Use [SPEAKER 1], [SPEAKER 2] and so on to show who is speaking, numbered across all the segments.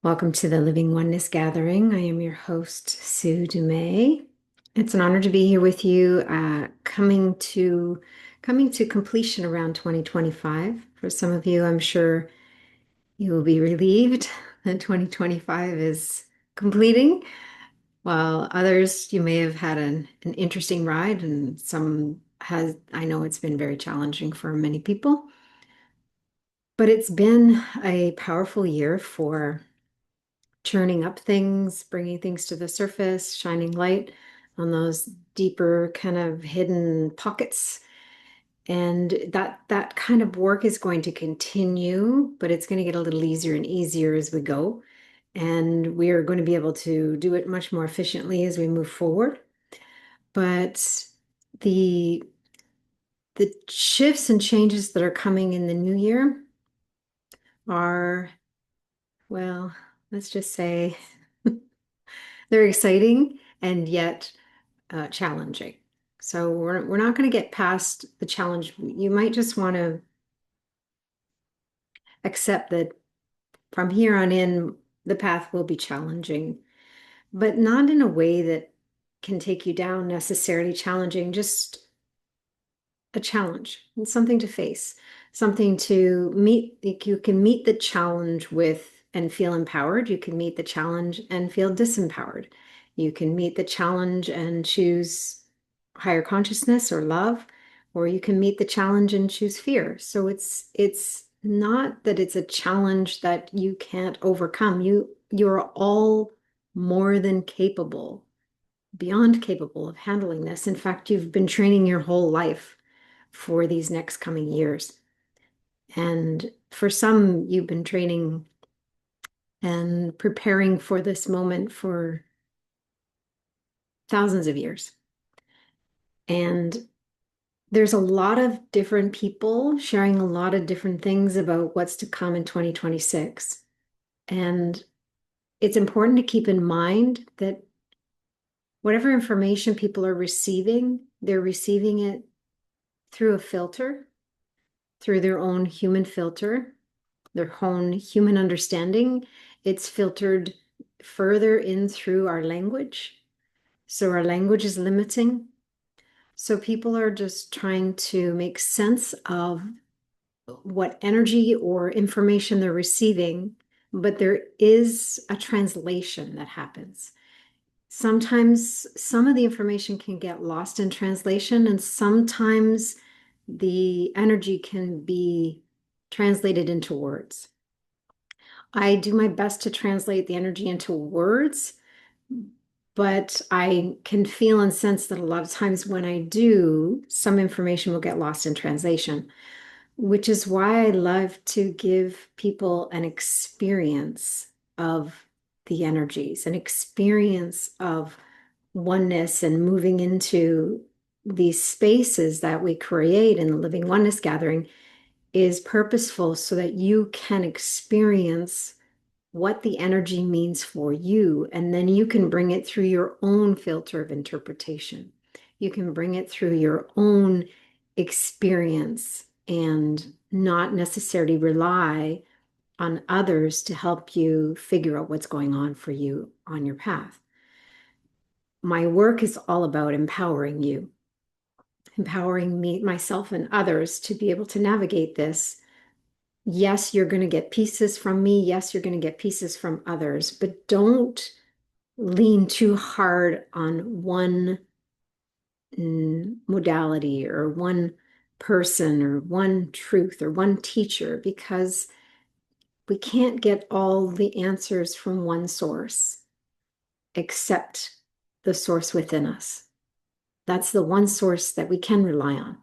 [SPEAKER 1] Welcome to the Living Oneness Gathering. I am your host, Sue Dumais. It's an honor to be here with you, coming to completion around 2025. For some of you, I'm sure you will be relieved that 2025 is completing, while others you may have had an interesting ride, and I know it's been very challenging for many people. But it's been a powerful year for churning up things, bringing things to the surface, shining light on those deeper kind of hidden pockets. And that kind of work is going to continue, but it's going to get a little easier and easier as we go. And we are going to be able to do it much more efficiently as we move forward. But the the shifts and changes that are coming in the new year are, well, let's just say they're exciting and yet challenging. So we're not going to get past the challenge. You might just want to accept that from here on in, the path will be challenging, but not in a way that can take you down necessarily challenging, just a challenge and something to face, something to meet. You can meet the challenge with and feel empowered. You can meet the challenge and feel disempowered. You can meet the challenge and choose higher consciousness or love, or you can meet the challenge and choose fear. So it's not that it's a challenge that you can't overcome. You're all more than capable, beyond capable of handling this. In fact, you've been training your whole life for these next coming years. And for some, you've been training and preparing for this moment for thousands of years. And there's a lot of different people sharing a lot of different things about what's to come in 2026. And it's important to keep in mind that whatever information people are receiving, they're receiving it through a filter, through their own human filter, their own human understanding. It's filtered further in through our language. So our language is limiting. So people are just trying to make sense of what energy or information they're receiving, but there is a translation that happens. Sometimes some of the information can get lost in translation, and sometimes the energy can be translated into words. I do my best to translate the energy into words, but I can feel and sense that a lot of times when I do, some information will get lost in translation, which is why I love to give people an experience of the energies, an experience of oneness and moving into these spaces that we create in the Living Oneness Gathering is purposeful so that you can experience what the energy means for you, and then you can bring it through your own filter of interpretation. You can bring it through your own experience and not necessarily rely on others to help you figure out what's going on for you on your path. My work is all about empowering you, empowering me, myself, and others to be able to navigate this. Yes, you're going to get pieces from me. Yes, you're going to get pieces from others, but don't lean too hard on one modality or one person or one truth or one teacher, because we can't get all the answers from one source except the source within us. That's the one source that we can rely on.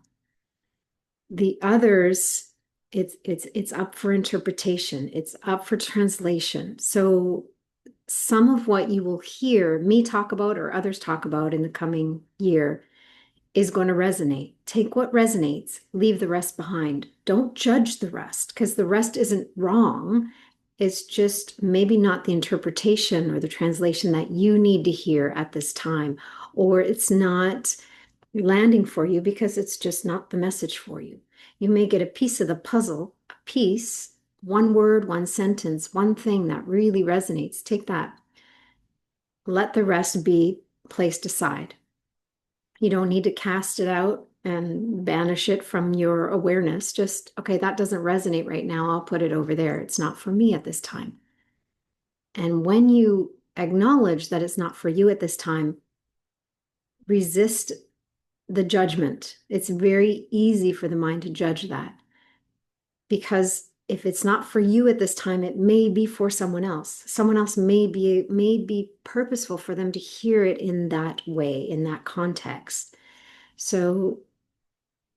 [SPEAKER 1] The others, it's up for interpretation. It's up for translation. So some of what you will hear me talk about or others talk about in the coming year is going to resonate. Take what resonates, leave the rest behind. Don't judge the rest, because the rest isn't wrong. It's just maybe not the interpretation or the translation that you need to hear at this time, or it's not landing for you because it's just not the message for you. You may get a piece of the puzzle, a piece, one word, one sentence, one thing that really resonates. Take that. Let the rest be placed aside. You don't need to cast it out and banish it from your awareness. Just, okay, that doesn't resonate right now. I'll put it over there. It's not for me at this time. And when you acknowledge that it's not for you at this time, resist the judgment. It's very easy for the mind to judge that, because if it's not for you at this time, it may be for someone else. Someone else may be purposeful for them to hear it in that way, in that context. So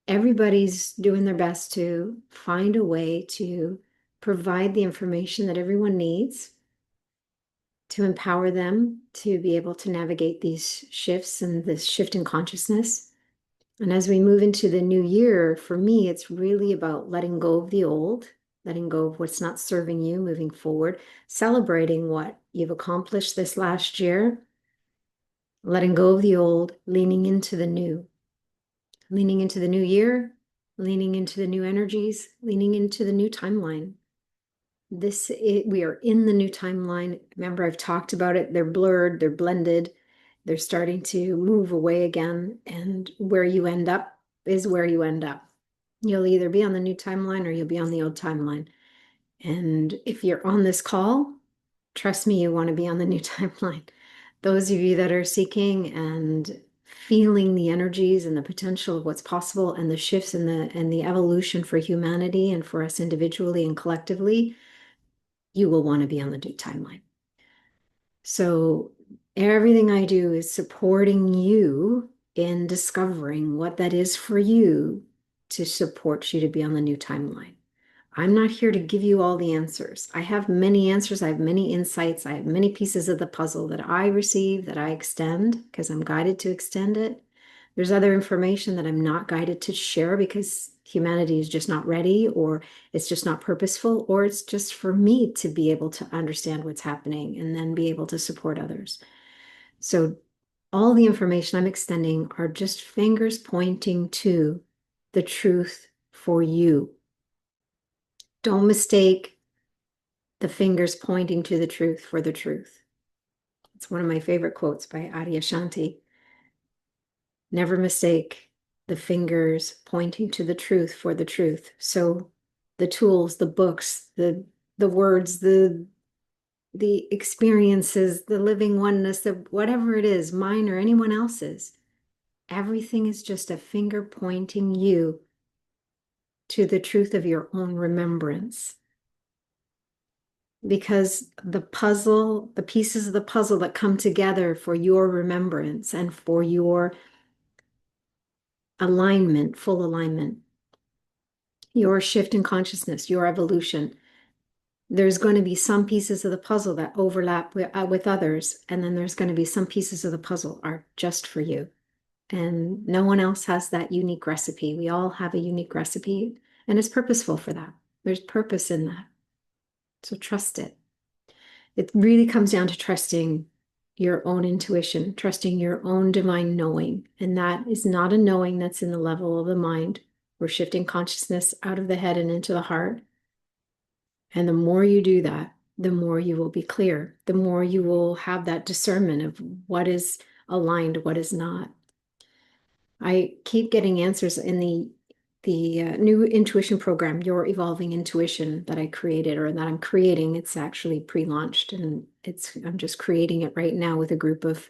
[SPEAKER 1] everybody's doing their best to find a way to provide the information that everyone needs to empower them to be able to navigate these shifts and this shift in consciousness. And as we move into the new year, for me, it's really about letting go of the old, letting go of what's not serving you, moving forward, celebrating what you've accomplished this last year, letting go of the old, leaning into the new, leaning into the new year, leaning into the new energies, leaning into the new timeline. We are in the new timeline. Remember, I've talked about it. They're blurred, they're blended, they're starting to move away again. And where you end up is where you end up. You'll either be on the new timeline or you'll be on the old timeline. And if you're on this call, trust me, you want to be on the new timeline. Those of you that are seeking and feeling the energies and the potential of what's possible and the shifts and the evolution for humanity and for us individually and collectively, you will want to be on the new timeline. So everything I do is supporting you in discovering what that is for you to support you to be on the new timeline. I'm not here to give you all the answers. I have many answers. I have many insights. I have many pieces of the puzzle that I receive, that I extend because I'm guided to extend it. There's other information that I'm not guided to share because humanity is just not ready, or it's just not purposeful, or it's just for me to be able to understand what's happening and then be able to support others. So all the information I'm extending are just fingers pointing to the truth for you. Don't mistake the fingers pointing to the truth for the truth. It's one of my favorite quotes by Adyashanti. Never mistake the fingers pointing to the truth for the truth. So the tools, the books, the words, the experiences, the living oneness, the whatever it is, mine or anyone else's, everything is just a finger pointing you to the truth of your own remembrance. Because the puzzle, the pieces of the puzzle that come together for your remembrance and for your alignment, full alignment, your shift in consciousness, your evolution, there's going to be some pieces of the puzzle that overlap with others, and then there's going to be some pieces of the puzzle are just for you. And no one else has that unique recipe. We all have a unique recipe, and it's purposeful for that. There's purpose in that. So trust it. It really comes down to trusting your own intuition, trusting your own divine knowing. And that is not a knowing that's in the level of the mind. We're shifting consciousness out of the head and into the heart. And the more you do that, the more you will be clear, the more you will have that discernment of what is aligned, what is not. I keep getting answers in the new intuition program, Your Evolving Intuition, that I created or that I'm creating. It's actually pre-launched, and I'm just creating it right now with a group of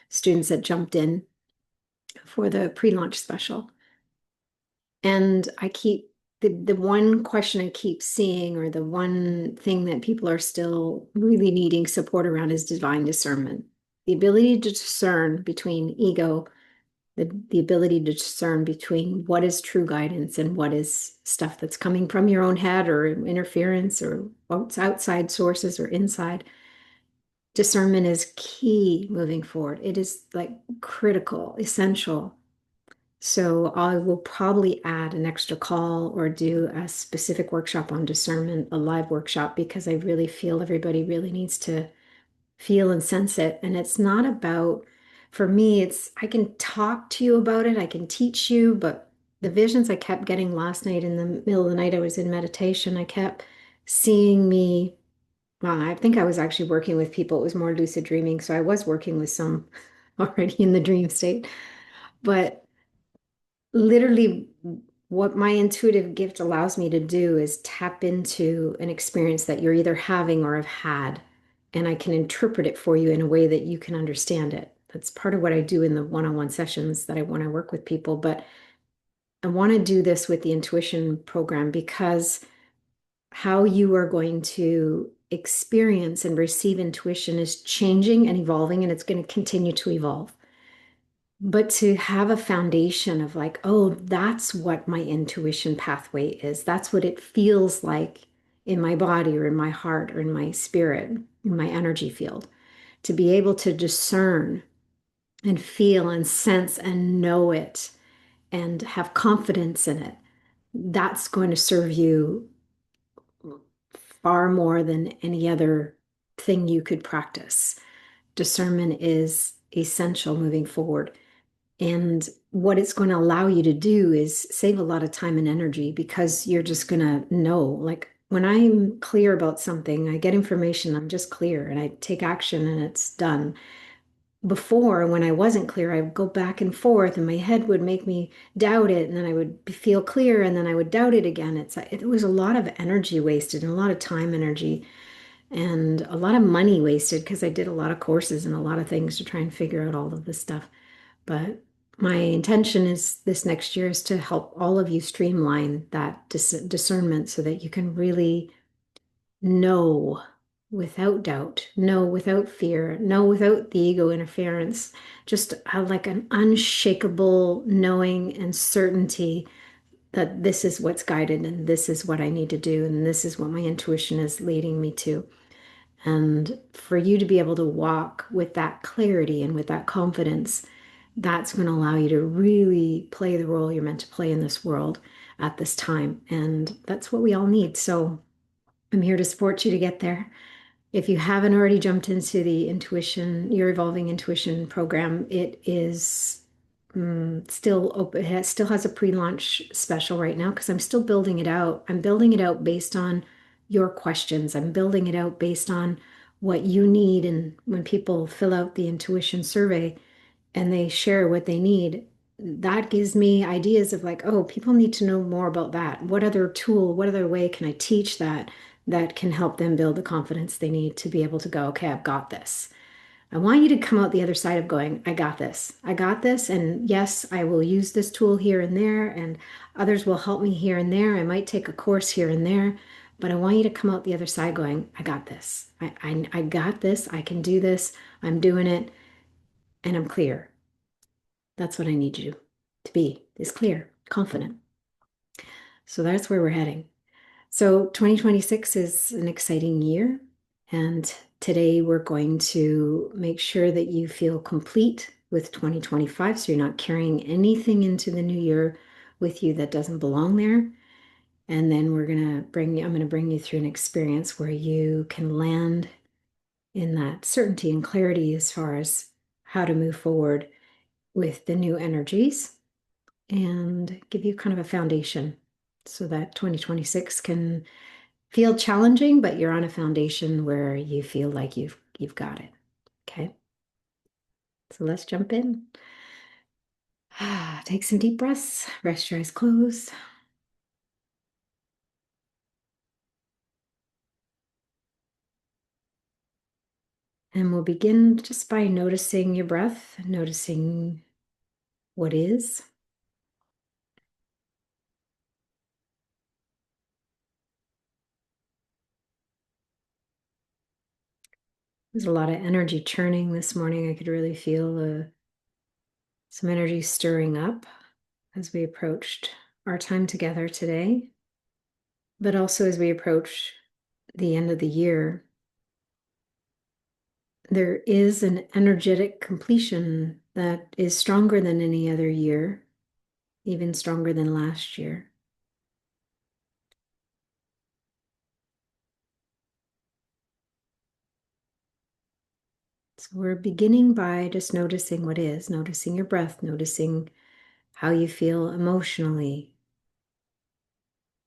[SPEAKER 1] students that jumped in for the pre-launch special. And I keep the one question I keep seeing, or the one thing that people are still really needing support around, is divine discernment. The ability to discern between ego, the ability to discern between what is true guidance and what is stuff that's coming from your own head or interference or what's outside sources or inside. Discernment is key moving forward. It is like critical, essential. So I will probably add an extra call or do a specific workshop on discernment, a live workshop, because I really feel everybody really needs to feel and sense it. And it's not about, for me, I can talk to you about it, I can teach you, but the visions I kept getting last night, in the middle of the night, I was in meditation, I kept seeing me, well, I think I was actually working with people. It was more lucid dreaming. So I was working with some already in the dream state. But literally, what my intuitive gift allows me to do is tap into an experience that you're either having or have had, and I can interpret it for you in a way that you can understand it. That's part of what I do in the one-on-one sessions that I want to work with people. But I want to do this with the intuition program because how you are going to experience and receive intuition is changing and evolving, and it's going to continue to evolve. But to have a foundation of like, oh, that's what my intuition pathway is. That's what it feels like in my body or in my heart or in my spirit, in my energy field. To be able to discern and feel and sense and know it and have confidence in it, that's going to serve you far more than any other thing you could practice. Discernment is essential moving forward. And what it's going to allow you to do is save a lot of time and energy because you're just going to know. Like when I'm clear about something, I get information, I'm just clear and I take action and it's done. Before, when I wasn't clear, I would go back and forth and my head would make me doubt it. And then I would feel clear and then I would doubt it again. It was a lot of energy wasted and a lot of time, energy, and a lot of money wasted because I did a lot of courses and a lot of things to try and figure out all of this stuff. But my intention is this next year is to help all of you streamline that discernment so that you can really know without doubt, know without fear, know without the ego interference, just have like an unshakable knowing and certainty that this is what's guided and this is what I need to do and this is what my intuition is leading me to. And for you to be able to walk with that clarity and with that confidence, that's going to allow you to really play the role you're meant to play in this world at this time. And that's what we all need. So I'm here to support you to get there. If you haven't already jumped into the intuition, your evolving intuition program, it is still open. It still has a pre-launch special right now because I'm still building it out. I'm building it out based on your questions. I'm building it out based on what you need. And when people fill out the intuition survey and they share what they need, that gives me ideas of like, oh, people need to know more about that. What other tool, what other way can I teach that can help them build the confidence they need to be able to go, okay, I've got this. I want you to come out the other side of going, I got this. I got this. And yes, I will use this tool here and there, and others will help me here and there. I might take a course here and there, but I want you to come out the other side going, I got this. I got this. I can do this. I'm doing it, and I'm clear. That's what I need you to be, is clear, confident. So that's where we're heading. So 2026 is an exciting year. And today we're going to make sure that you feel complete with 2025. So you're not carrying anything into the new year with you that doesn't belong there. And then I'm going to bring you through an experience where you can land in that certainty and clarity as far as how to move forward with the new energies and give you kind of a foundation so that 2026 can feel challenging, but you're on a foundation where you feel like you've got it. Okay. So let's jump in. Take some deep breaths, rest your eyes closed. And we'll begin just by noticing your breath, noticing what is. There's a lot of energy churning this morning. I could really feel some energy stirring up as we approached our time together today, but also as we approach the end of the year. There is an energetic completion that is stronger than any other year, even stronger than last year. So we're beginning by just noticing what is, noticing your breath, noticing how you feel emotionally,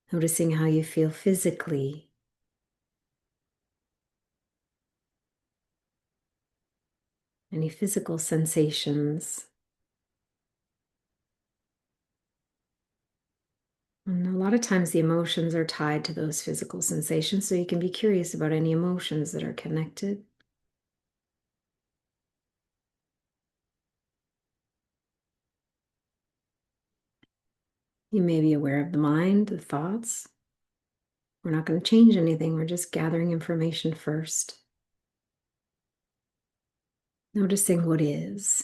[SPEAKER 1] noticing how you feel physically, any physical sensations. And a lot of times the emotions are tied to those physical sensations, so you can be curious about any emotions that are connected. You may be aware of the mind, the thoughts. We're not going to change anything. We're just gathering information first. Noticing what is.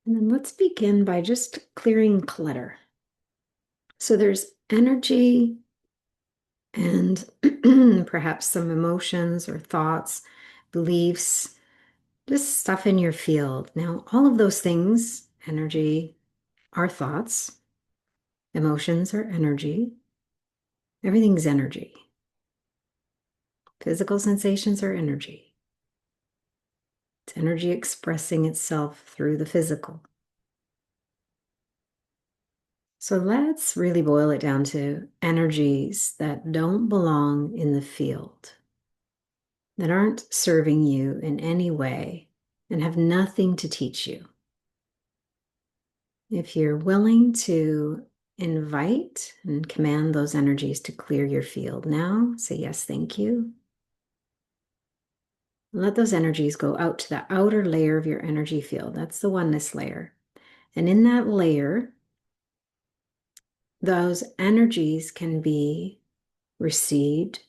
[SPEAKER 1] And then let's begin by just clearing clutter. So there's energy and perhaps some emotions or thoughts, beliefs, just stuff in your field. Now, all of those things, energy, are thoughts, emotions are energy, everything's energy. Physical sensations are energy. It's energy expressing itself through the physical. So let's really boil it down to energies that don't belong in the field, that aren't serving you in any way and have nothing to teach you. If you're willing to invite and command those energies to clear your field now, say yes, thank you. Let those energies go out to the outer layer of your energy field. That's the oneness layer. And in that layer, those energies can be received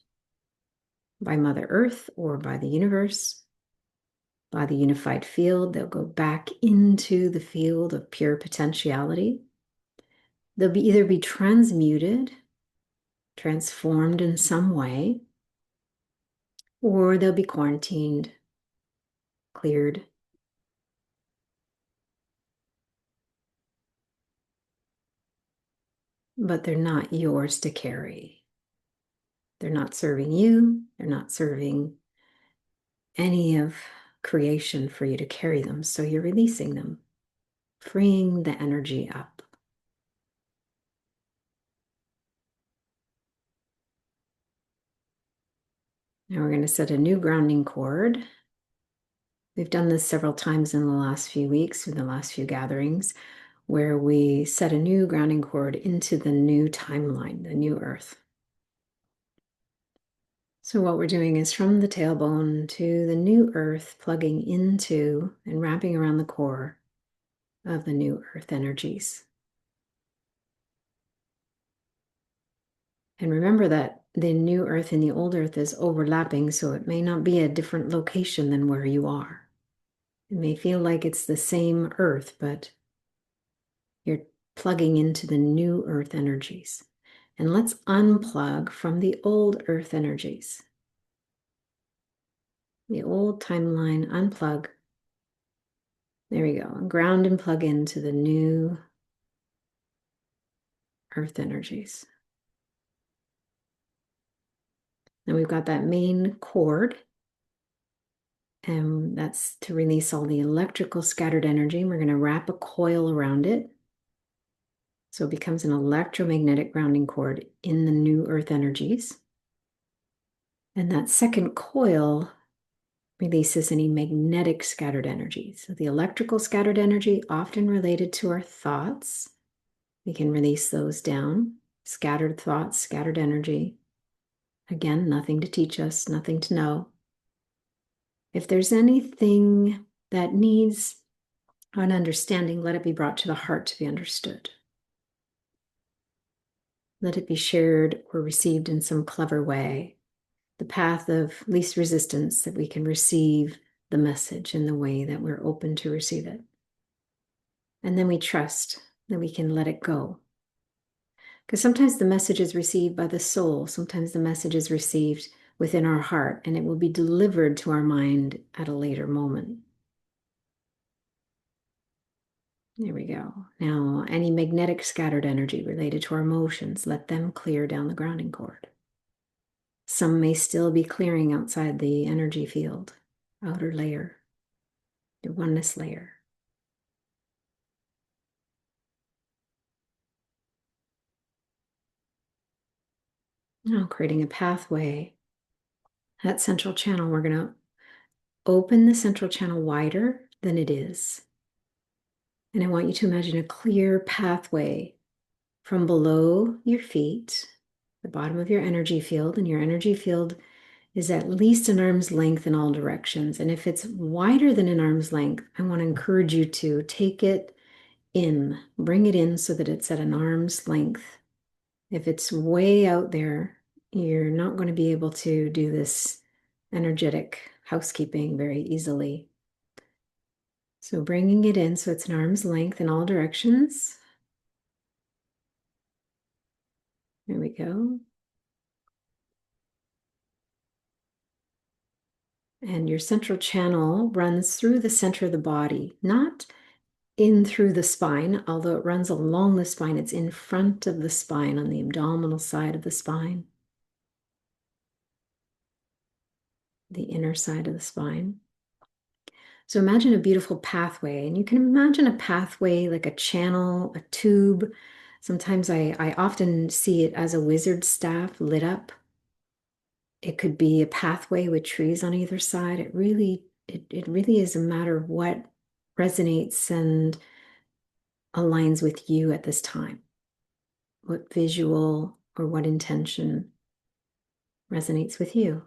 [SPEAKER 1] by Mother Earth or by the universe, by the unified field. They'll go back into the field of pure potentiality. They'll either be transmuted, transformed in some way, or they'll be quarantined, cleared. But they're not yours to carry. They're not serving you. They're not serving any of creation for you to carry them. So you're releasing them, freeing the energy up. Now we're going to set a new grounding cord. We've done this several times in the last few weeks, in the last few gatherings, where we set a new grounding cord into the new timeline, the new earth. So what we're doing is from the tailbone to the new earth, plugging into and wrapping around the core of the new earth energies. And remember that the new earth and the old earth is overlapping, so it may not be a different location than where you are. It may feel like it's the same earth, but you're plugging into the new earth energies. And let's unplug from the old earth energies. The old timeline, unplug. There we go. Ground and plug into the new earth energies. Now we've got that main cord, and that's to release all the electrical scattered energy. And we're going to wrap a coil around it. So it becomes an electromagnetic grounding cord in the new earth energies. And that second coil releases any magnetic scattered energy. So the electrical scattered energy, often related to our thoughts, we can release those down. Scattered thoughts, scattered energy. Again, nothing to teach us, nothing to know. If there's anything that needs an understanding, let it be brought to the heart to be understood. Let it be shared or received in some clever way. The path of least resistance, that we can receive the message in the way that we're open to receive it. And then we trust that we can let it go. Because sometimes the message is received by the soul, sometimes the message is received within our heart, and it will be delivered to our mind at a later moment. There we go. Now, any magnetic scattered energy related to our emotions, let them clear down the grounding cord. Some may still be clearing outside the energy field, outer layer, the oneness layer. Now, creating a pathway. That central channel, we're going to open the central channel wider than it is. And I want you to imagine a clear pathway from below your feet, the bottom of your energy field, and your energy field is at least an arm's length in all directions. And if it's wider than an arm's length, I want to encourage you to take it in, bring it in so that it's at an arm's length. If it's way out there, you're not going to be able to do this energetic housekeeping very easily. So bringing it in so it's an arm's length in all directions. There we go. And your central channel runs through the center of the body, not in through the spine, although it runs along the spine. It's in front of the spine on the abdominal side of the spine, the inner side of the spine. So imagine a beautiful pathway, and you can imagine a pathway like a channel, a tube. Sometimes I often see it as a wizard's staff lit up. It could be a pathway with trees on either side. It really is a matter of what resonates and aligns with you at this time. What visual or what intention resonates with you.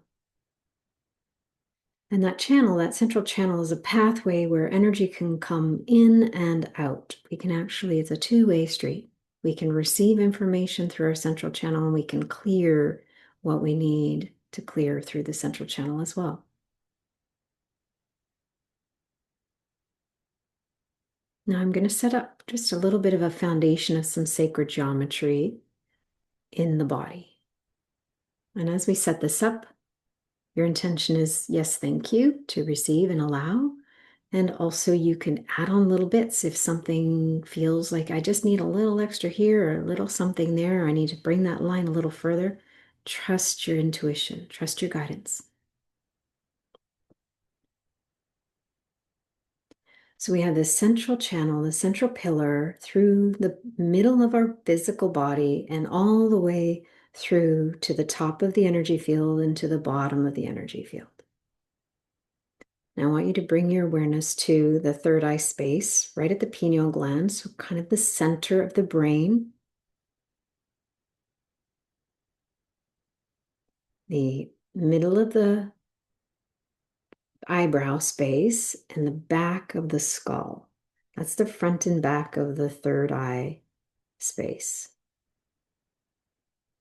[SPEAKER 1] And that channel, that central channel, is a pathway where energy can come in and out. We can actually, it's a two-way street. We can receive information through our central channel and we can clear what we need to clear through the central channel as well. Now I'm going to set up just a little bit of a foundation of some sacred geometry in the body. And as we set this up, your intention is, yes, thank you, to receive and allow. And also you can add on little bits if something feels like I just need a little extra here or a little something there, or I need to bring that line a little further. Trust your intuition, trust your guidance. So we have this central channel, the central pillar through the middle of our physical body and all the way through to the top of the energy field and to the bottom of the energy field. Now I want you to bring your awareness to the third eye space, right at the pineal gland, so kind of the center of the brain. The middle of the eyebrow space and the back of the skull. That's the front and back of the third eye space.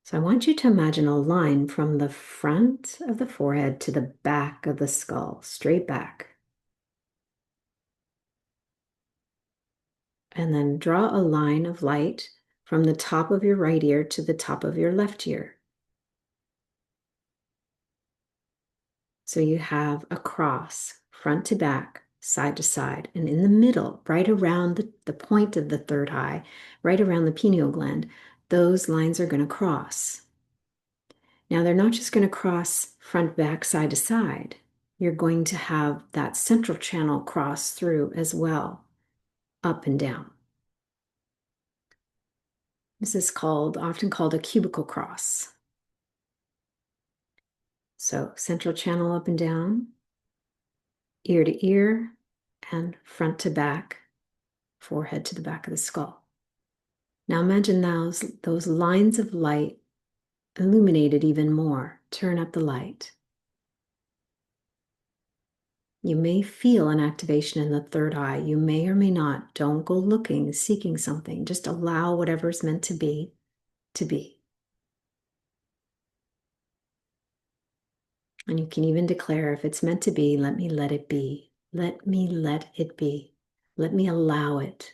[SPEAKER 1] So I want you to imagine a line from the front of the forehead to the back of the skull, straight back. And then draw a line of light from the top of your right ear to the top of your left ear. So you have a cross, front to back, side to side, and in the middle, right around the point of the third eye, right around the pineal gland, those lines are going to cross. Now, they're not just going to cross front, back, side to side. You're going to have that central channel cross through as well, up and down. This is often called a cubical cross. So central channel up and down, ear to ear, and front to back, forehead to the back of the skull. Now imagine those lines of light illuminated even more. Turn up the light. You may feel an activation in the third eye. You may or may not. Don't go looking, seeking something. Just allow whatever's meant to be, to be. And you can even declare, if it's meant to be, let me let it be. Let me let it be. Let me allow it.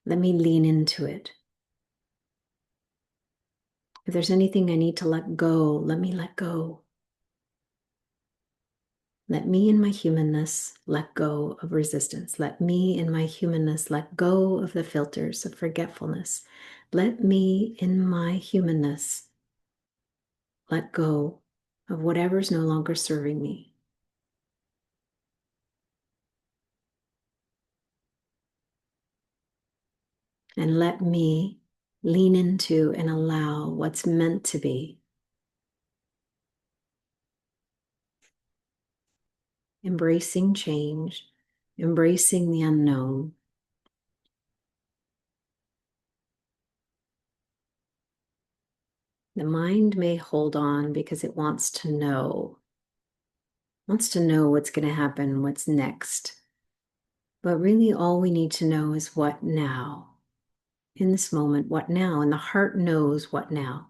[SPEAKER 1] Let me lean into it. If there's anything I need to let go, let me let go. Let me in my humanness let go of resistance. Let me in my humanness let go of the filters of forgetfulness. Let me in my humanness let go of whatever's no longer serving me. And let me lean into and allow what's meant to be. Embracing change, embracing the unknown. The mind may hold on because it wants to know what's going to happen, what's next. But really, all we need to know is what now. In this moment, what now? And the heart knows what now.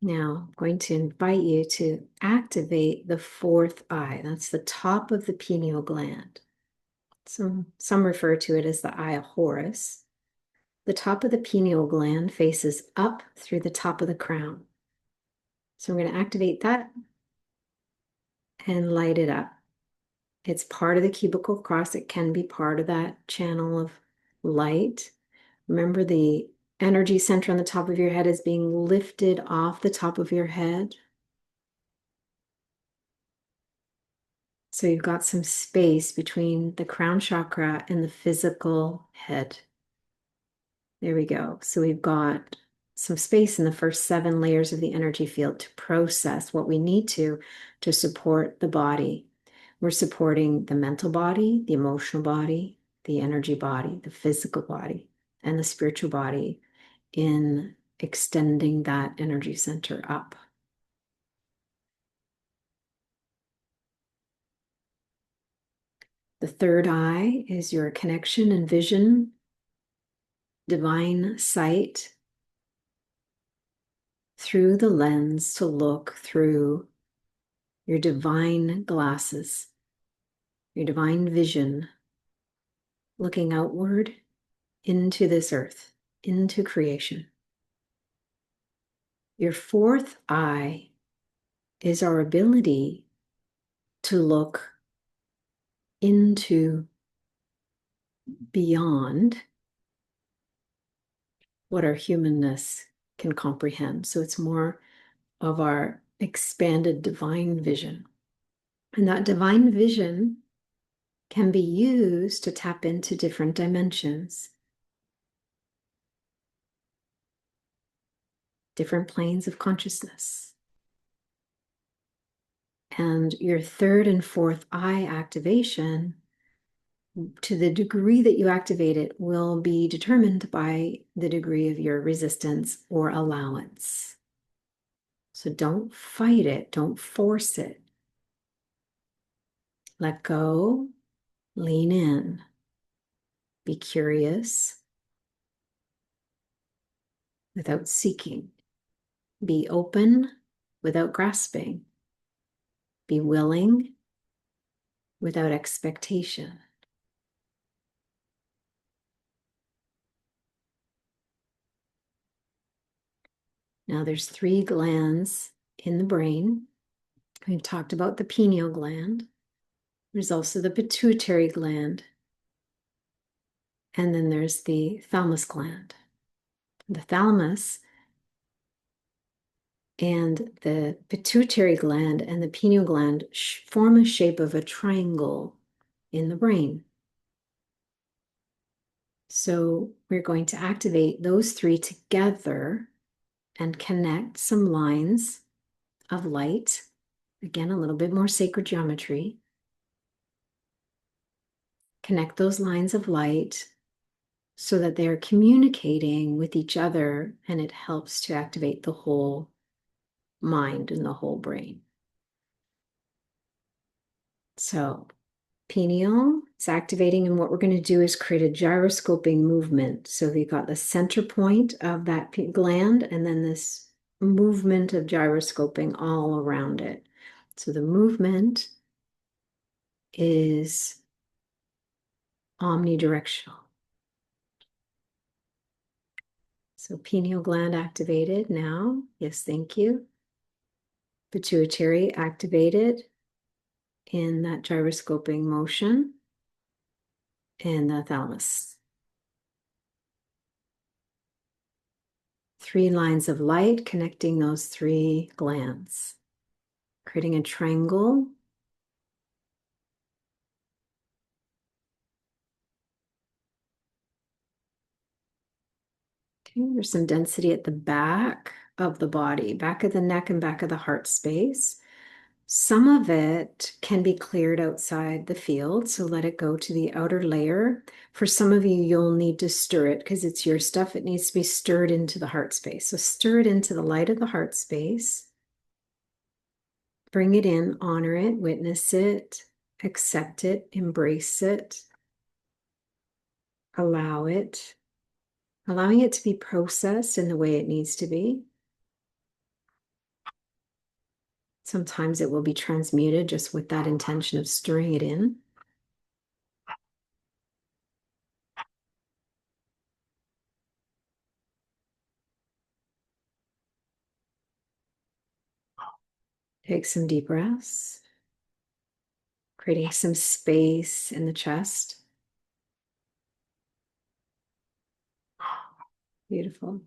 [SPEAKER 1] Now, I'm going to invite you to activate the fourth eye. That's the top of the pineal gland. Some refer to it as the eye of Horus. The top of the pineal gland faces up through the top of the crown. So I'm going to activate that and light it up. It's part of the cubical cross. It can be part of that channel of light. Remember, the energy center on the top of your head is being lifted off the top of your head. So you've got some space between the crown chakra and the physical head. There we go. So we've got some space in the first 7 layers of the energy field to process what we need to support the body. We're supporting the mental body, the emotional body, the energy body, the physical body, and the spiritual body in extending that energy center up. The third eye is your connection and vision, divine sight, through the lens to look through your divine glasses, your divine vision, looking outward into this earth, into creation. Your fourth eye is our ability to look into beyond what our humanness can comprehend. So it's more of our expanded divine vision. And that divine vision can be used to tap into different dimensions, different planes of consciousness. And your third and fourth eye activation, to the degree that you activate it, will be determined by the degree of your resistance or allowance. So don't fight it, don't force it. Let go, lean in, be curious without seeking, be open without grasping, be willing without expectation. Now there's 3 glands in the brain. We talked about the pineal gland. There's also the pituitary gland. And then there's the thalamus gland. The thalamus and the pituitary gland and the pineal gland form a shape of a triangle in the brain. So we're going to activate those 3 together and connect some lines of light. Again, a little bit more sacred geometry. Connect those lines of light so that they're communicating with each other, and it helps to activate the whole mind and the whole brain. So pineal is activating, and what we're going to do is create a gyroscoping movement. So we've got the center point of that gland and then this movement of gyroscoping all around it. So the movement is omnidirectional. So pineal gland activated now. Yes, thank you. Pituitary activated in that gyroscoping motion. And the thalamus. 3 lines of light connecting those 3 glands, creating a triangle. Okay, there's some density at the back of the body, back of the neck and back of the heart space. Some of it can be cleared outside the field, so let it go to the outer layer. For some of you, you'll need to stir it because it's your stuff. It needs to be stirred into the heart space. So stir it into the light of the heart space. Bring it in, honor it, witness it, accept it, embrace it, allow it, allowing it to be processed in the way it needs to be. Sometimes it will be transmuted just with that intention of stirring it in. Take some deep breaths, creating some space in the chest. Beautiful.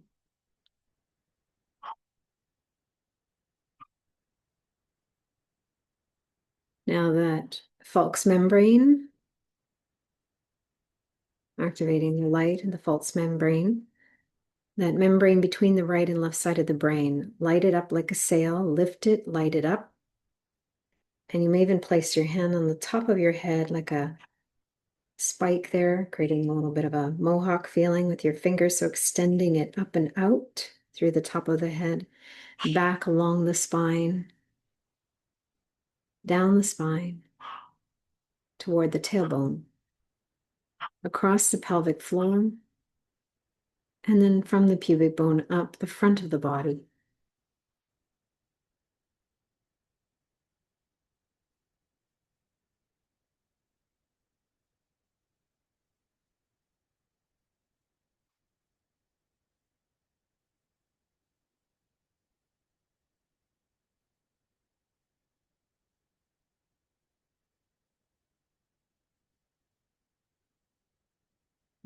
[SPEAKER 1] Now that falx membrane, activating the light in the falx membrane, that membrane between the right and left side of the brain, light it up like a sail, lift it, light it up. And you may even place your hand on the top of your head like a spike there, creating a little bit of a mohawk feeling with your fingers. So extending it up and out through the top of the head, back along the spine, down the spine, toward the tailbone, across the pelvic floor, and then from the pubic bone up the front of the body.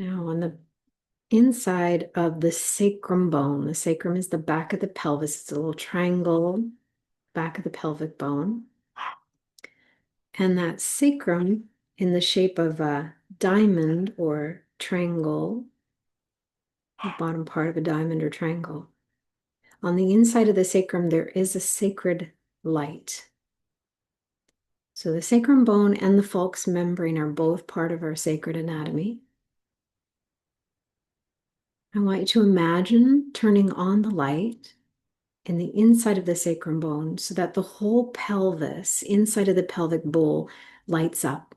[SPEAKER 1] Now on the inside of the sacrum bone, the sacrum is the back of the pelvis. It's a little triangle, back of the pelvic bone. And that sacrum in the shape of a diamond or triangle, the bottom part of a diamond or triangle. On the inside of the sacrum, there is a sacred light. So the sacrum bone and the falx membrane are both part of our sacred anatomy. I want you to imagine turning on the light in the inside of the sacrum bone so that the whole pelvis, inside of the pelvic bowl, lights up.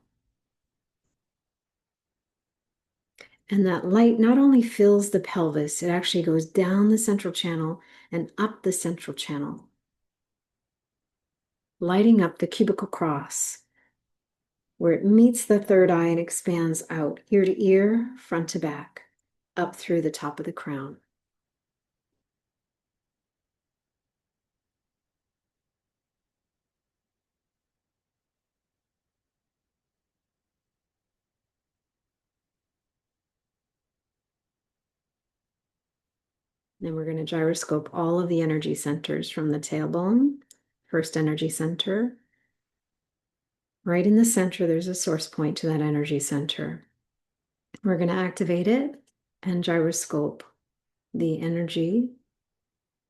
[SPEAKER 1] And that light not only fills the pelvis, it actually goes down the central channel and up the central channel, lighting up the cubical cross where it meets the third eye and expands out, ear to ear, front to back, up through the top of the crown. Then we're going to gyroscope all of the energy centers from the tailbone, first energy center. Right in the center, there's a source point to that energy center. We're going to activate it and gyroscope the energy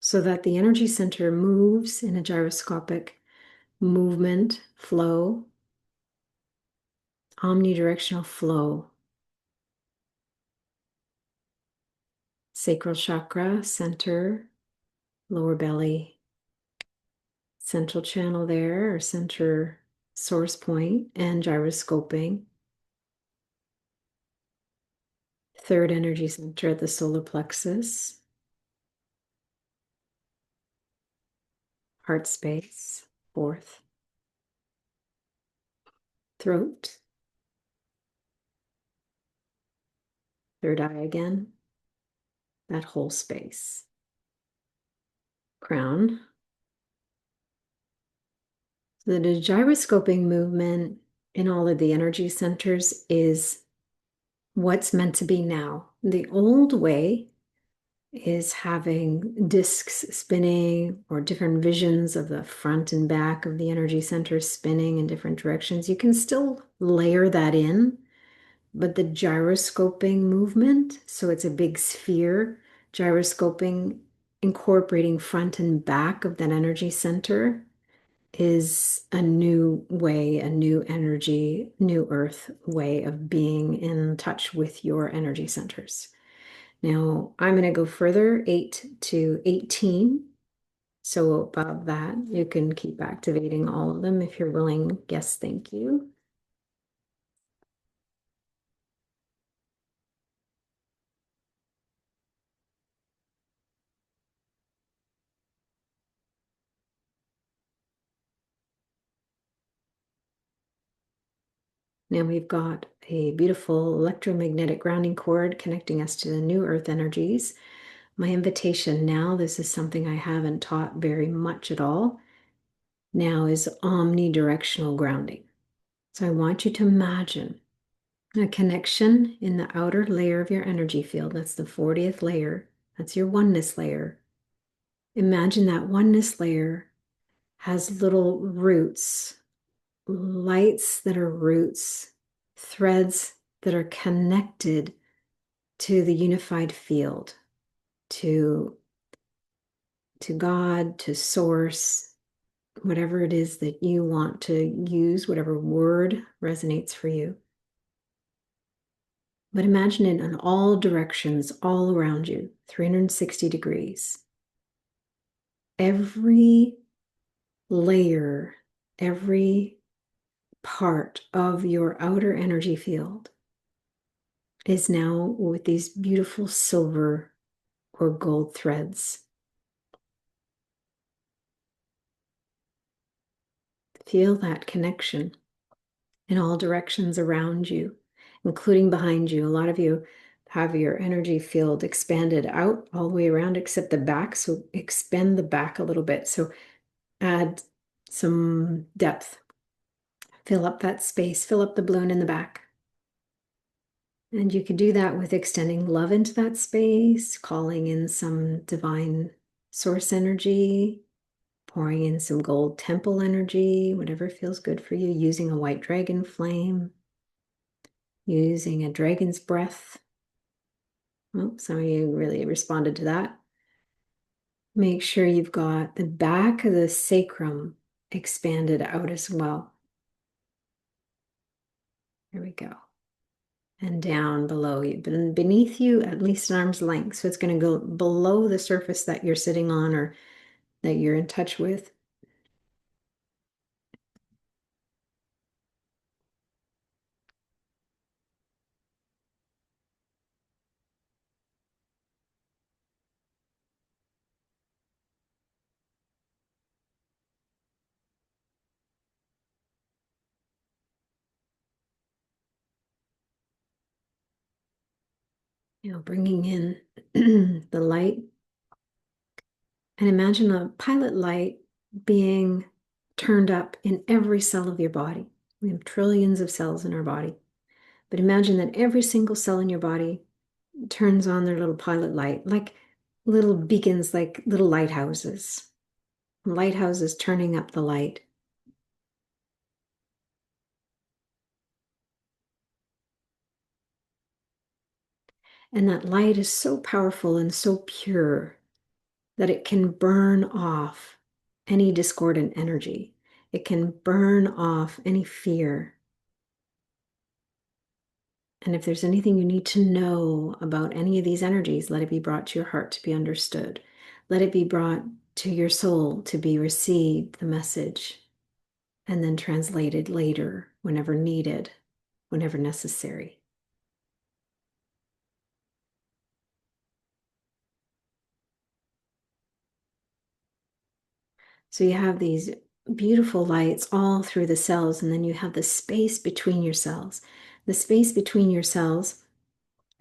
[SPEAKER 1] so that the energy center moves in a gyroscopic movement, flow, omnidirectional flow. Sacral chakra, center, lower belly, central channel there, or center source point, and gyroscoping. Third energy center at the solar plexus. heart space, fourth, throat, third eye again, that whole space, crown. So the gyroscoping movement in all of the energy centers is what's meant to be now. The old way is having discs spinning or different visions of the front and back of the energy centers spinning in different directions. You can still layer that in, but the gyroscoping movement, so it's a big sphere, gyroscoping, incorporating front and back of that energy center is a new way, a new energy, new earth way of being in touch with your energy centers. Now, I'm going to go further, 8 to 18. So above that, you can keep activating all of them if you're willing. Yes, thank you. Now we've got a beautiful electromagnetic grounding cord connecting us to the new earth energies. My invitation now, this is something I haven't taught very much at all, now is omnidirectional grounding. So I want you to imagine a connection in the outer layer of your energy field. That's the 40th layer. That's your oneness layer. Imagine that oneness layer has little roots, lights that are roots, threads that are connected to the unified field, to God, to source, whatever it is that you want to use, whatever word resonates for you. But imagine it in all directions, all around you, 360 degrees. Every layer, every part of your outer energy field is now with these beautiful silver or gold threads. Feel that connection in all directions around you, including behind you. A lot of you have your energy field expanded out all the way around except the back. So expand the back a little bit. So add some depth. Fill up that space. Fill up the balloon in the back. And you could do that with extending love into that space, calling in some divine source energy, pouring in some gold temple energy, whatever feels good for you, using a white dragon flame, using a dragon's breath. Oh, some of you really responded to that. Make sure you've got the back of the sacrum expanded out as well. There we go. And down below you, beneath you, at least an arm's length. So it's going to go below the surface that you're sitting on or that you're in touch with. Bringing in the light. And imagine a pilot light being turned up in every cell of your body. We have trillions of cells in our body. But imagine that every single cell in your body turns on their little pilot light, like little beacons, like little lighthouses. Lighthouses turning up the light. And that light is so powerful and so pure that it can burn off any discordant energy. It can burn off any fear. And if there's anything you need to know about any of these energies, let it be brought to your heart to be understood. Let it be brought to your soul to be received, the message, and then translated later whenever needed, whenever necessary. So you have these beautiful lights all through the cells, and then you have the space between your cells. The space between your cells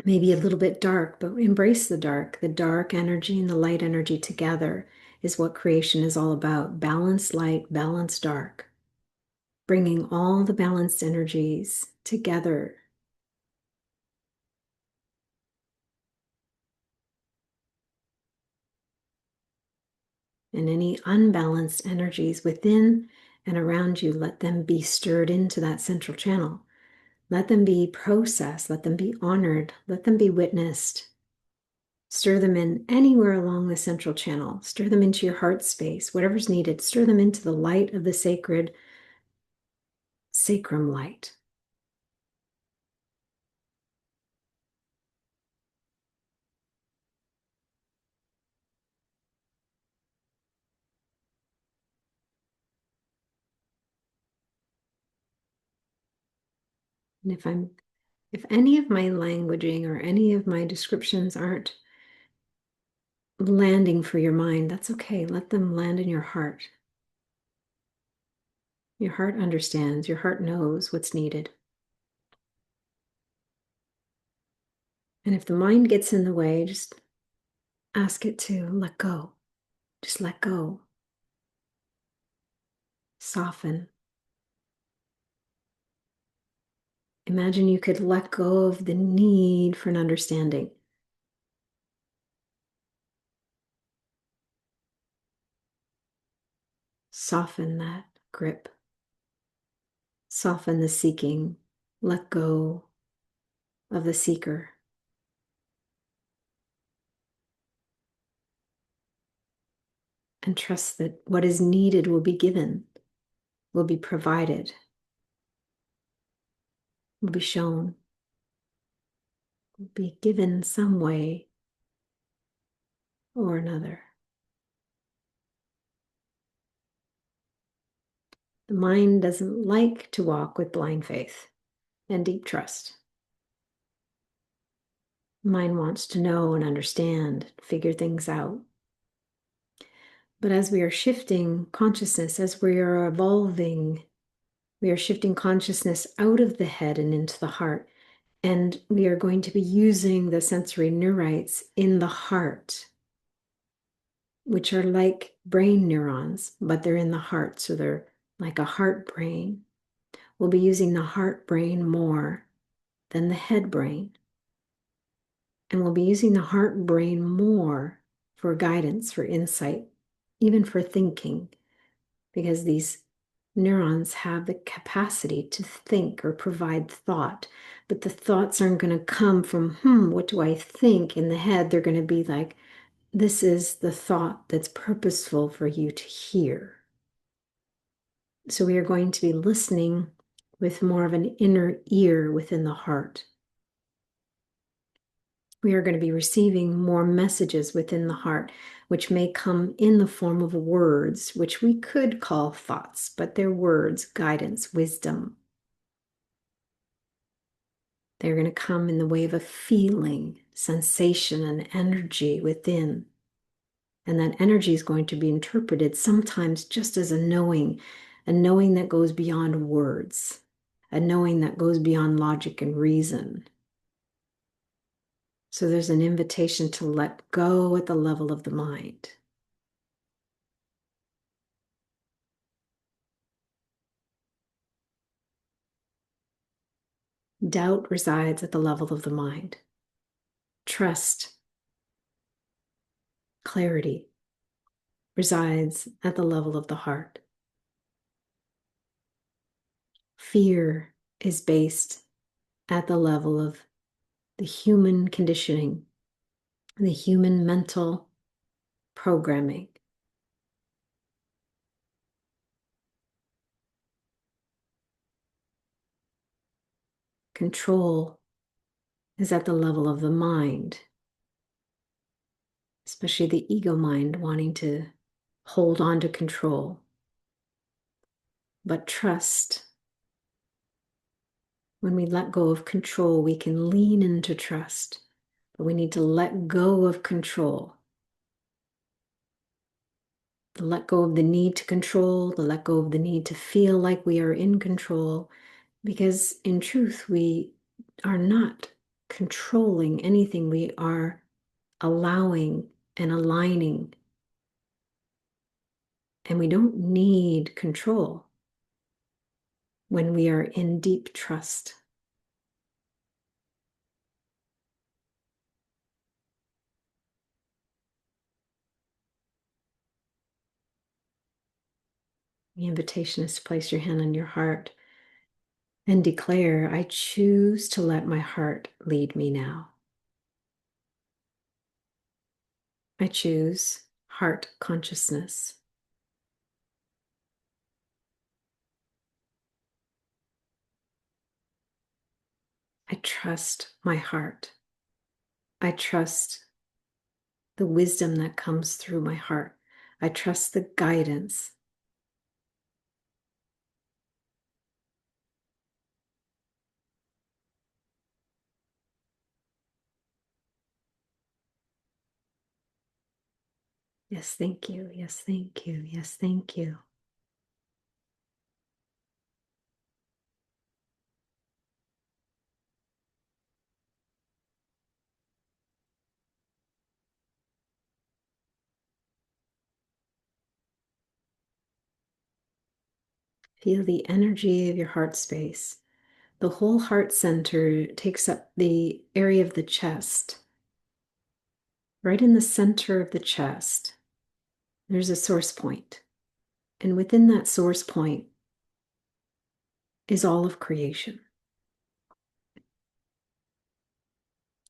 [SPEAKER 1] may be a little bit dark, but embrace the dark. The dark energy and the light energy together is what creation is all about. Balanced light, balanced dark. Bringing all the balanced energies together. And any unbalanced energies within and around you, let them be stirred into that central channel. Let them be processed. Let them be honored. Let them be witnessed. Stir them in anywhere along the central channel. Stir them into your heart space, whatever's needed. Stir them into the light of the sacred sacrum light. And if any of my languaging or any of my descriptions aren't landing for your mind, that's okay. Let them land in your heart. Your heart understands, your heart knows what's needed. And if the mind gets in the way, just ask it to let go. Just let go. Soften. Imagine you could let go of the need for an understanding. Soften that grip. Soften the seeking. Let go of the seeker. And trust that what is needed will be given, will be provided, will be shown, will be given some way or another. The mind doesn't like to walk with blind faith and deep trust. The mind wants to know and understand, figure things out. But as we are shifting consciousness, as we are evolving, we are shifting consciousness out of the head and into the heart. And we are going to be using the sensory neurites in the heart, which are like brain neurons, but they're in the heart. So they're like a heart brain. We'll be using the heart brain more than the head brain. And we'll be using the heart brain more for guidance, for insight, even for thinking, because these neurons have the capacity to think or provide thought. But the thoughts aren't going to come from, what do I think in the head? They're going to be like, this is the thought that's purposeful for you to hear. So we are going to be listening with more of an inner ear within the heart. We are going to be receiving more messages within the heart, which may come in the form of words, which we could call thoughts, but they're words, guidance, wisdom. They're going to come in the way of a feeling, sensation, and energy within. And that energy is going to be interpreted sometimes just as a knowing that goes beyond words, a knowing that goes beyond logic and reason. So there's an invitation to let go at the level of the mind. Doubt resides at the level of the mind. Trust, clarity resides at the level of the heart. Fear is based at the level of the human conditioning, the human mental programming. Control is at the level of the mind, especially the ego mind wanting to hold on to control. But trust, when we let go of control, we can lean into trust, but we need to let go of control. the let go of the need to control, the let go of the need to feel like we are in control, because in truth, we are not controlling anything. We are allowing and aligning, and we don't need control when we are in deep trust. The invitation is to place your hand on your heart and declare, I choose to let my heart lead me now. I choose heart consciousness. I trust my heart. I trust the wisdom that comes through my heart. I trust the guidance. Yes, thank you. Yes, thank you. Yes, thank you. Feel the energy of your heart space. The whole heart center takes up the area of the chest. Right in the center of the chest, there's a source point. And within that source point is all of creation.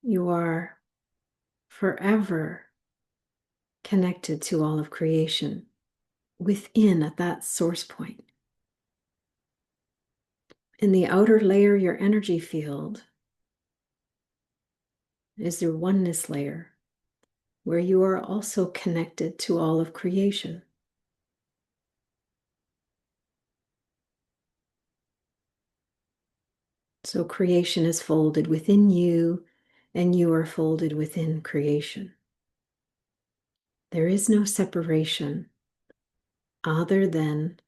[SPEAKER 1] You are forever connected to all of creation within at that source point. In the outer layer, your energy field is your oneness layer, where you are also connected to all of creation. So creation is folded within you, and you are folded within creation. There is no separation other than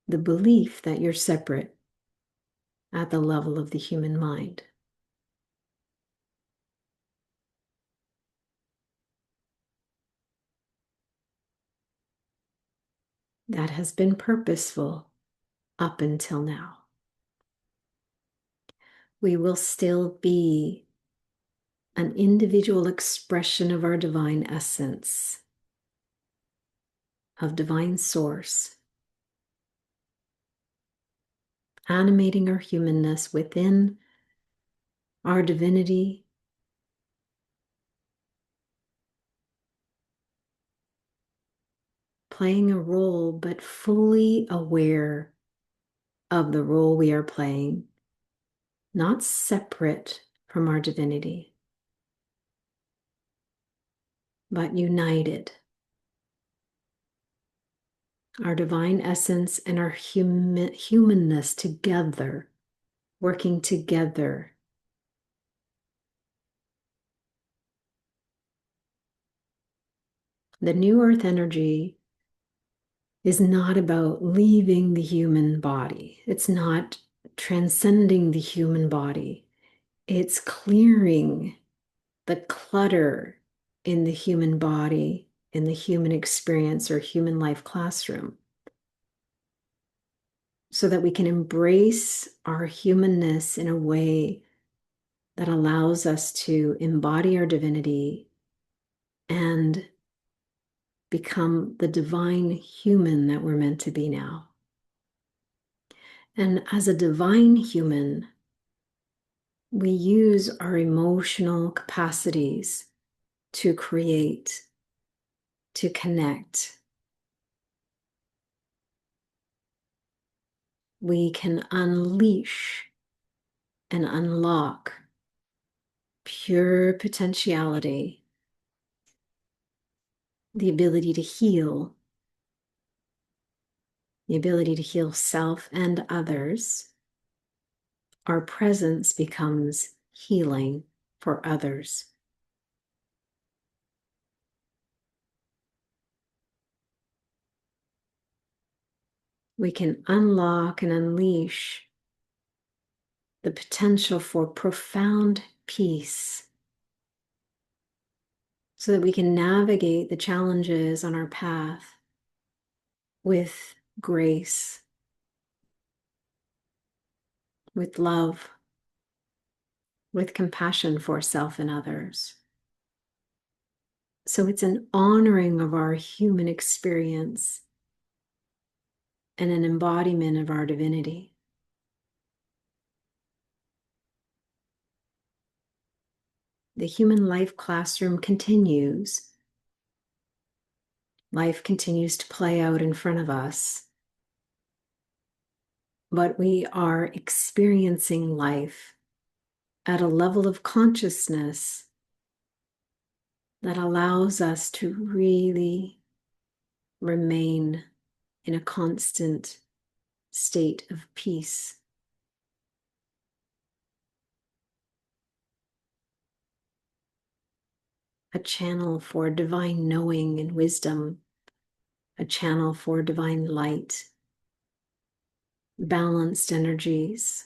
[SPEAKER 1] the belief that you're separate at the level of the human mind. That has been purposeful up until now. We will still be an individual expression of our divine essence, of divine source, animating our humanness within our divinity, playing a role, but fully aware of the role we are playing, not separate from our divinity, but united. Our divine essence and our humanness together, working together. The new earth energy is not about leaving the human body. It's not transcending the human body. It's clearing the clutter in the human body, in the human experience or human life classroom, so that we can embrace our humanness in a way that allows us to embody our divinity and become the divine human that we're meant to be now. And as a divine human, we use our emotional capacities to create, to connect. We can unleash and unlock pure potentiality, the ability to heal, the ability to heal self and others. Our presence becomes healing for others. we can unlock and unleash the potential for profound peace so that we can navigate the challenges on our path with grace, with love, with compassion for self and others. So it's an honoring of our human experience and an embodiment of our divinity. The human life classroom continues. Life continues to play out in front of us. But we are experiencing life at a level of consciousness that allows us to really remain in a constant state of peace. A channel for divine knowing and wisdom, a channel for divine light, balanced energies.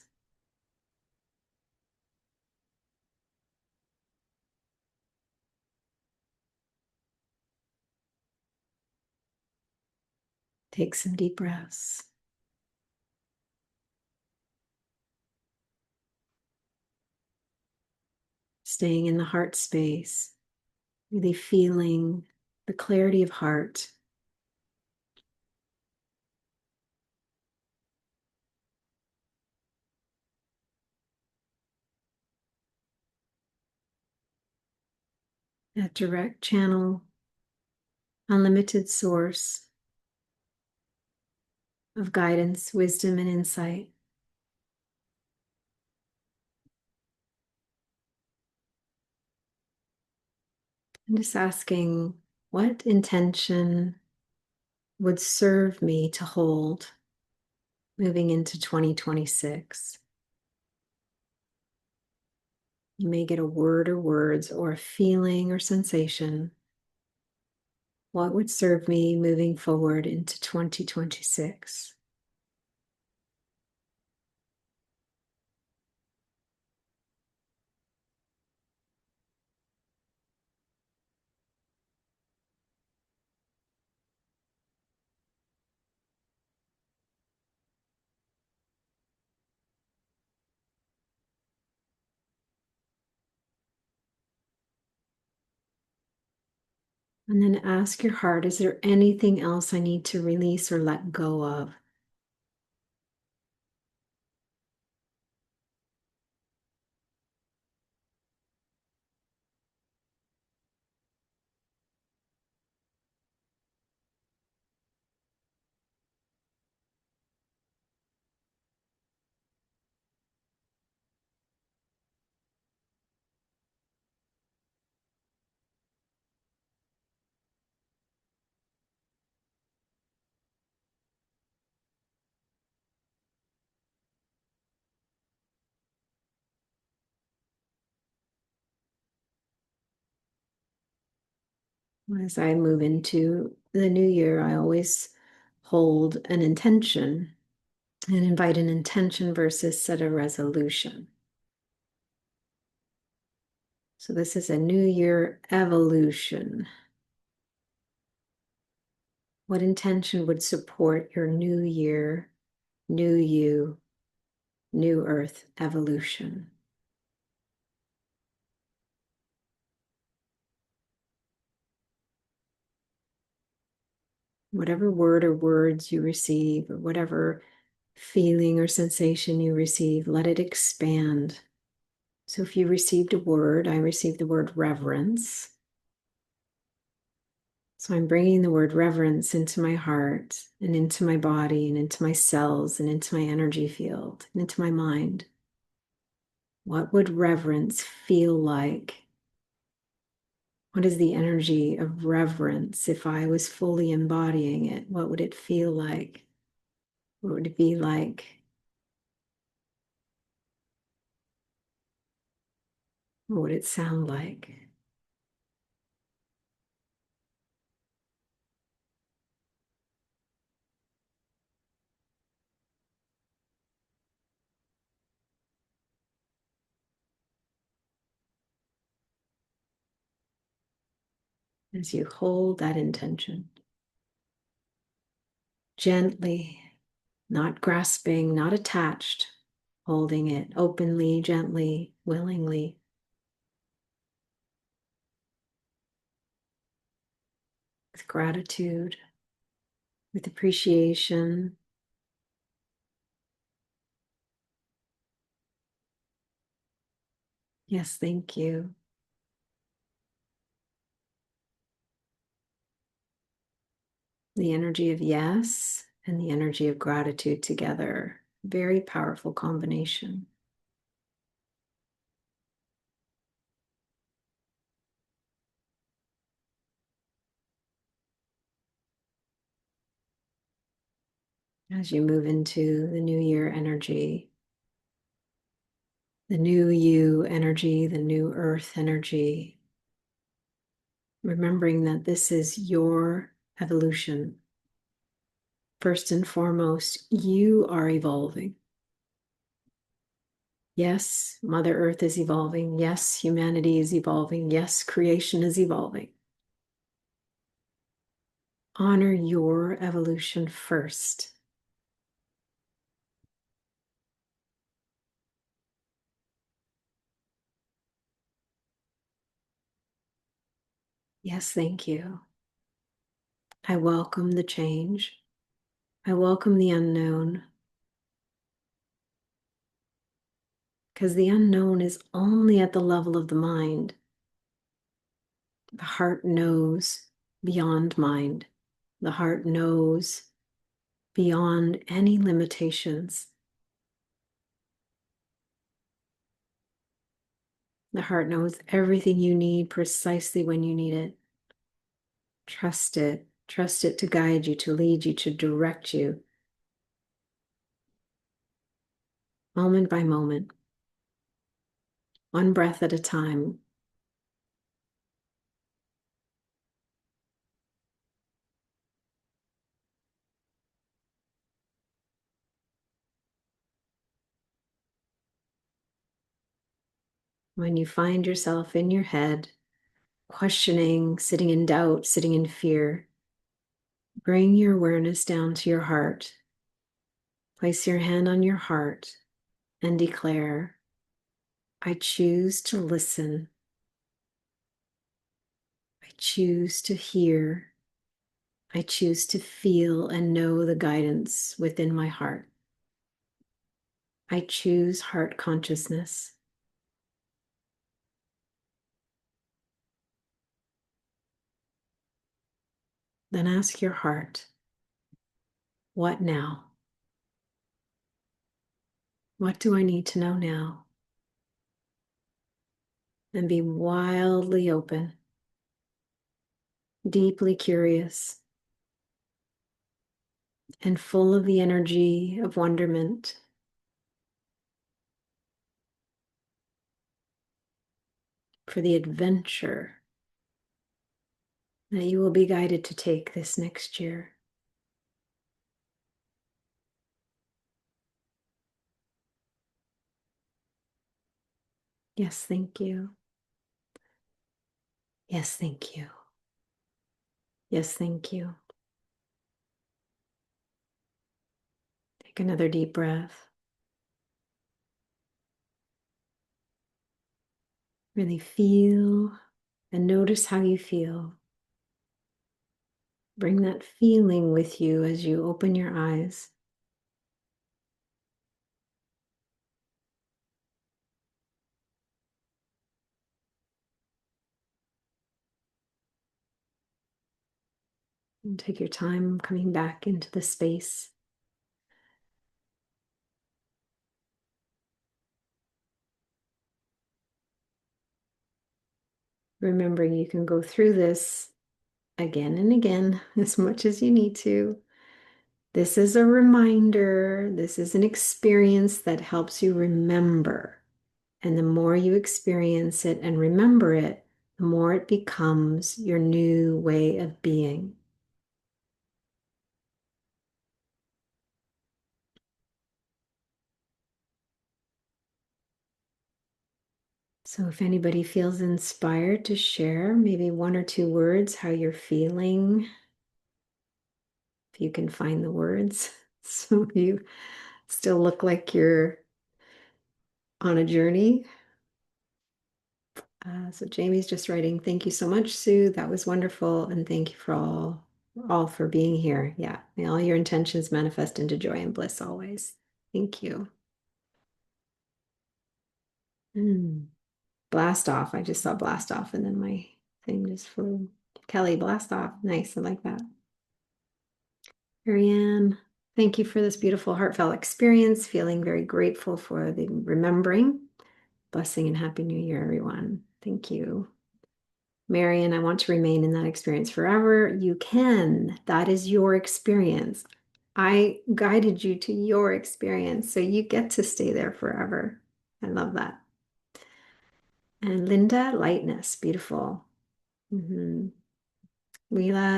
[SPEAKER 1] Take some deep breaths. Staying in the heart space, really feeling the clarity of heart. That direct channel, unlimited source of guidance, wisdom, and insight. And just asking, what intention would serve me to hold moving into 2026? You may get a word or words or a feeling or sensation. What would serve me moving forward into 2026? And then ask your heart, is there anything else I need to release or let go of? As I move into the new year, I always hold an intention and invite an intention versus set a resolution. So this is a new year evolution. What intention would support your new year, new you, new earth evolution? Whatever word or words you receive, or whatever feeling or sensation you receive, let it expand. So if you received a word, I received the word reverence. So I'm bringing the word reverence into my heart and into my body and into my cells and into my energy field and into my mind. What would reverence feel like? What is the energy of reverence if I was fully embodying it? What would it feel like? What would it be like? What would it sound like? as you hold that intention. Gently, not grasping, not attached, holding it openly, gently, willingly. With gratitude, with appreciation. Yes, thank you. The energy of yes and the energy of gratitude together. Very powerful combination. As you move into the new year energy, the new you energy, the new earth energy, remembering that this is your evolution. First and foremost, you are evolving. Yes, Mother Earth is evolving. Yes, humanity is evolving. Yes, creation is evolving. Honor your evolution first. Yes, thank you. I welcome the change. I welcome the unknown. Because the unknown is only at the level of the mind. The heart knows beyond mind. The heart knows beyond any limitations. The heart knows everything you need precisely when you need it. Trust it. Trust it to guide you, to lead you, to direct you, moment by moment, one breath at a time. When you find yourself in your head, questioning, sitting in doubt, sitting in fear, bring your awareness down to your heart. Place your hand on your heart and declare, I choose to listen. I choose to hear. I choose to feel and know the guidance within my heart. I choose heart consciousness. Then ask your heart, what now? What do I need to know now? And be wildly open, deeply curious, and full of the energy of wonderment for the adventure that you will be guided to take this next year. Yes, thank you. Yes, thank you. Yes, thank you. Take another deep breath. Really feel and notice how you feel. Bring that feeling with you as you open your eyes. And take your time coming back into the space. Remembering you can go through this again and again as much as you need to. This is a reminder. This is an experience that helps you remember. And the more you experience it and remember it, the more it becomes your new way of being. So if anybody feels inspired to share maybe one or two words, how you're feeling, if you can find the words. So you still look like you're on a journey. So Jamie's just writing, thank you so much, Sue. That was wonderful. And thank you for all for being here. Yeah. May all your intentions manifest into joy and bliss always. Thank you. Mm. Blast off. I just saw blast off and then my thing just flew. Kelly, blast off. Nice. I like that. Marianne, thank you for this beautiful heartfelt experience. Feeling very grateful for the remembering. Blessing and happy new year, everyone. Thank you. Marion, I want to remain in that experience forever. You can. That is your experience. I guided you to your experience, so you get to stay there forever. I love that. And Linda, lightness, beautiful. Leela,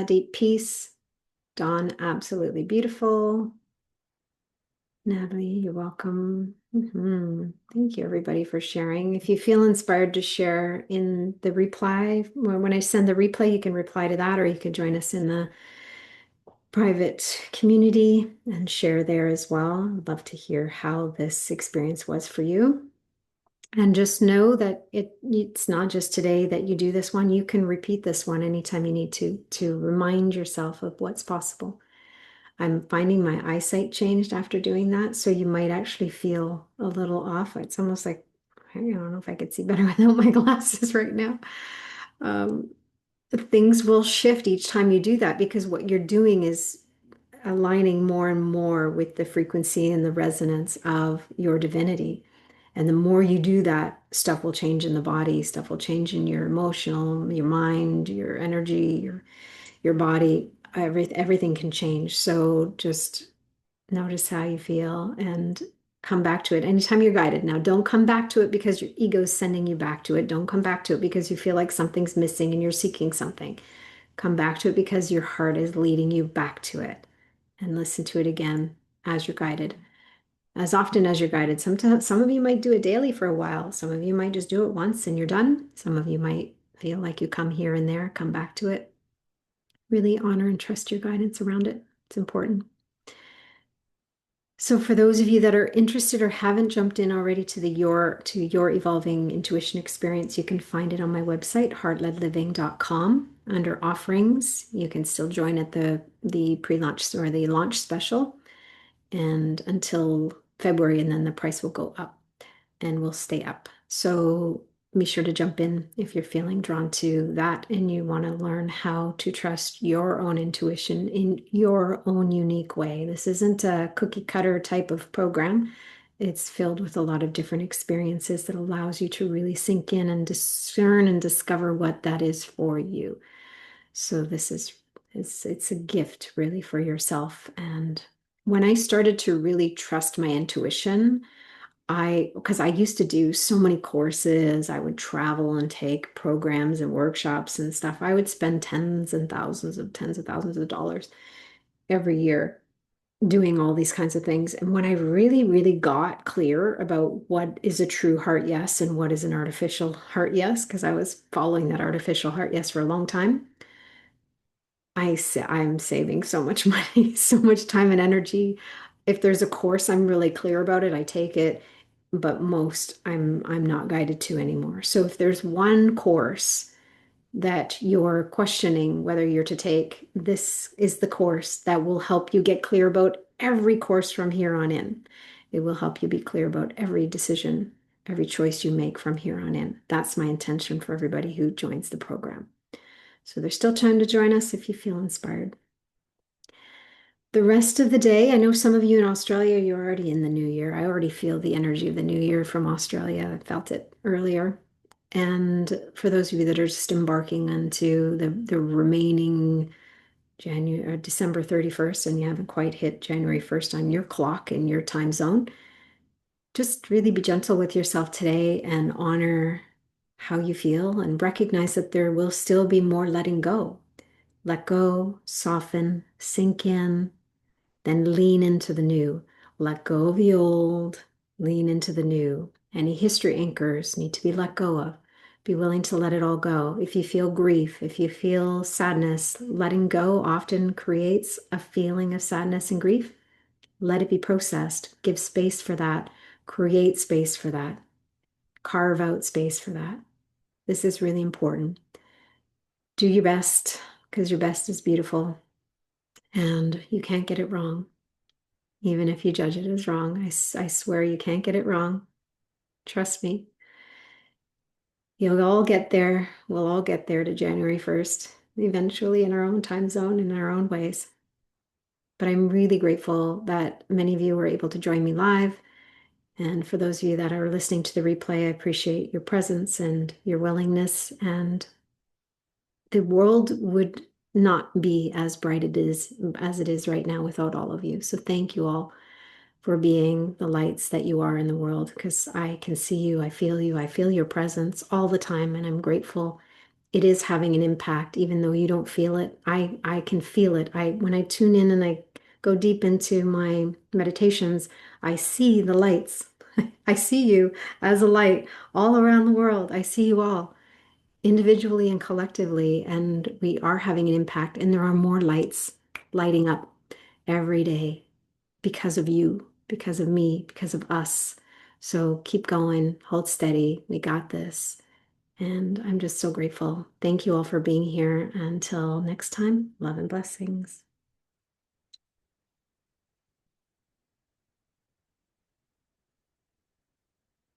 [SPEAKER 1] deep peace. Dawn, absolutely beautiful. Natalie, you're welcome. Thank you, everybody, for sharing. If you feel inspired to share in the reply, when I send the replay, you can reply to that, or you can join us in the private community and share there as well. I'd love to hear how this experience was for you. And just know that it's not just today that you do this one. You can repeat this one anytime you need to remind yourself of what's possible. I'm finding my eyesight changed after doing that, so you might actually feel a little off. It's almost like, I don't know if I could see better without my glasses right now. Um, Things will shift each time you do that because what you're doing is aligning more and more with the frequency and the resonance of your divinity. And the more you do that, stuff will change in the body, stuff will change in your emotional, your mind, your energy, your body. Everything can change. So just notice how you feel and come back to it anytime you're guided. Now, don't come back to it because your ego is sending you back to it. Don't come back to it because you feel like something's missing and you're seeking something. Come back to it because your heart is leading you back to it, and listen to it again as you're guided. As often as you're guided. Sometimes some of you might do it daily for a while. Some of you might just do it once and you're done. Some of you might feel like you come here and there, come back to it. Really honor and trust your guidance around it. It's important. So for those of you that are interested or haven't jumped in already to your evolving intuition experience, you can find it on my website, heartledliving.com. Under offerings, you can still join at the pre-launch or the launch special, and until February, and then the price will go up and will stay up. So be sure to jump in if you're feeling drawn to that and you want to learn how to trust your own intuition in your own unique way. This isn't a cookie cutter type of program. It's filled with a lot of different experiences that allows you to really sink in and discern and discover what that is for you. So this is it's a gift really for yourself. And when I started to really trust my intuition, because I used to do so many courses, I would travel and take programs and workshops and stuff. I would spend tens of thousands of dollars every year doing all these kinds of things. And when I really, really got clear about what is a true heart yes and what is an artificial heart yes, because I was following that artificial heart yes for a long time, I'm saving so much money, so much time and energy. If there's a course, I'm really clear about it. I take it, but most I'm not guided to anymore. So if there's one course that you're questioning whether you're to take, this is the course that will help you get clear about every course from here on in. It will help you be clear about every decision, every choice you make from here on in. That's my intention for everybody who joins the program. So there's still time to join us if you feel inspired. The rest of the day, I know some of you in Australia, you're already in the new year. I already feel the energy of the new year from Australia. I felt it earlier. And for those of you that are just embarking onto the remaining January, December 31st, and you haven't quite hit January 1st on your clock in your time zone, just really be gentle with yourself today and honor how you feel and recognize that there will still be more letting go. Let go, soften, sink in, then lean into the new. Let go of the old, lean into the new, Any history anchors need to be let go of. Be willing to let it all go. If you feel grief, if you feel sadness, letting go often creates a feeling of sadness and grief. Let it be processed. Give space for that. Create space for that. Carve out space for that. This is really important. Do your best because your best is beautiful and you can't get it wrong. Even if you judge it as wrong, I swear you can't get it wrong. Trust me. You'll all get there. We'll all get there to January 1st, eventually in our own time zone, in our own ways. But I'm really grateful that many of you were able to join me live. And for those of you that are listening to the replay, I appreciate your presence and your willingness. And the world would not be as bright it is as it is right now without all of you. So thank you all for being the lights that you are in the world, because I can see you, I feel your presence all the time, and I'm grateful. It is having an impact, even though you don't feel it. I can feel it. When I tune in and I go deep into my meditations, I see the lights. I see you as a light all around the world. I see you all individually and collectively, and we are having an impact, and there are more lights lighting up every day because of you, because of me, because of us. So keep going, hold steady. We got this. And I'm just so grateful. Thank you all for being here. Until next time, love and blessings.